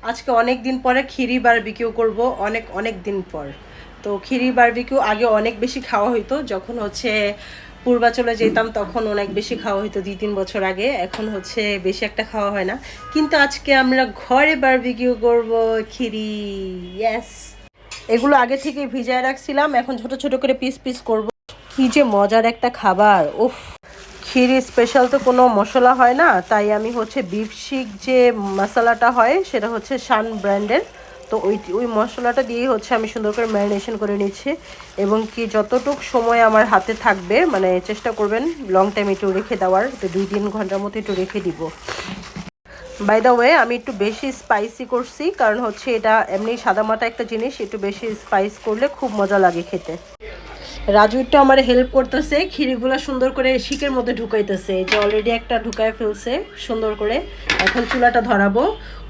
আজকে অনেক দিন পরে খিরি বারবিকিউ করব, অনেক অনেক দিন পর। তো খিরি বারবিকিউ আগে অনেক বেশি খাওয়া হইতো, যখন হচ্ছে পূর্বাচলে যেতাম তখন অনেক বেশি খাওয়া হইতো 2-3 বছর আগে। এখন হচ্ছে বেশি একটা খাওয়া হয় না, কিন্তু আজকে আমরা ঘরে বারবিকিউ করব খিরি। ইয়েস, এগুলো আগে থেকে ভিজায় রাখছিলাম, এখন ছোট ছোট করে পিস পিস করব। কি যে মজার একটা খাবার! উফ, ক্ষীরি স্পেশাল তো কোনো মশলা হয় না, তাই আমি হচ্ছে বিফ শিক যে মশলাটা হয় সেটা হচ্ছে শান ব্র্যান্ডের। তো ওই মশলাটা দিয়েই হচ্ছে আমি সুন্দর করে ম্যারিনেশন করে নিচ্ছি। এবং কি যতটুক সময় আমার হাতে থাকবে, মানে চেষ্টা করবেন লং টাইম একটু রেখে দেওয়ার, তো 2-3 ঘন্টার মতো একটু রেখে দিব। বাই দ্য ওয়ে, আমি একটু বেশি স্পাইসি করছি, কারণ হচ্ছে এটা এমনি সাদামাটা একটা জিনিস, একটু বেশি স্পাইস করলে খুব মজা লাগে খেতে। রাজু একটু আমার হেল্প করতেছে, খিরিগুলো সুন্দর করে শিকের মধ্যে ঢুকাইতেছে। এই যে অলরেডি একটা ঢুকায় ফেলছে সুন্দর করে। এখন চুলাটা ধরাবো,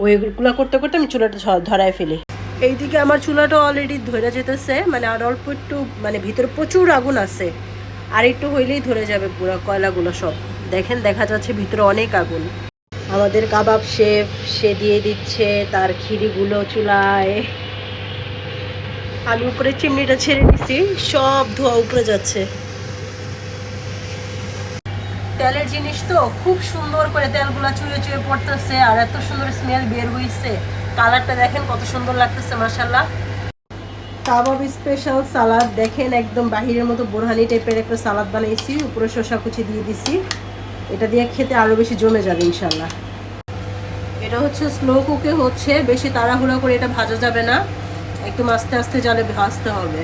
ওইগুলো করতে করতে আমি চুলাটা ধরায় ফেলি। এইদিকে আমার চুলাটা অলরেডি ধরে যেতেছে, মানে আর অল্প একটু, মানে ভিতরে প্রচুর আগুন আছে, আর একটু হইলেই ধরে যাবে পুরো কয়লাগুলো সব। দেখেন, দেখা যাচ্ছে ভিতরে অনেক আগুন। আমাদের কাবাব শেফ, সে দিয়ে দিচ্ছে তার খিরিগুলো চুলায়। আমি উপরে চিমনিটা ছেড়ে দিছি, সব ধোয়া উপরে যাচ্ছে। তেলের জিনিস তো খুব সুন্দর করে তেলগুলা চুয়ে চুয়ে পড়তেছে, আর এত সুন্দর স্মেল বের হইছে। কালারটা দেখেন কত সুন্দর লাগতেছে, মাশাআল্লাহ। কাবাব স্পেশাল সালাদ দেখেন, একদম বাহিরের মতো বোরহানি টাইপের একটা সালাদ বানাইছি, উপরে শসা কুচি দিয়ে দিছি। এটা দিয়ে খেতে আরো বেশি জমে যাবে ইনশাল্লাহ। এটা হচ্ছে স্লো কুকে হচ্ছে, বেশি তাড়াহুড়া করে এটা ভাজা যাবে না, একদম আস্তে আস্তে জালে ভাজতে হবে।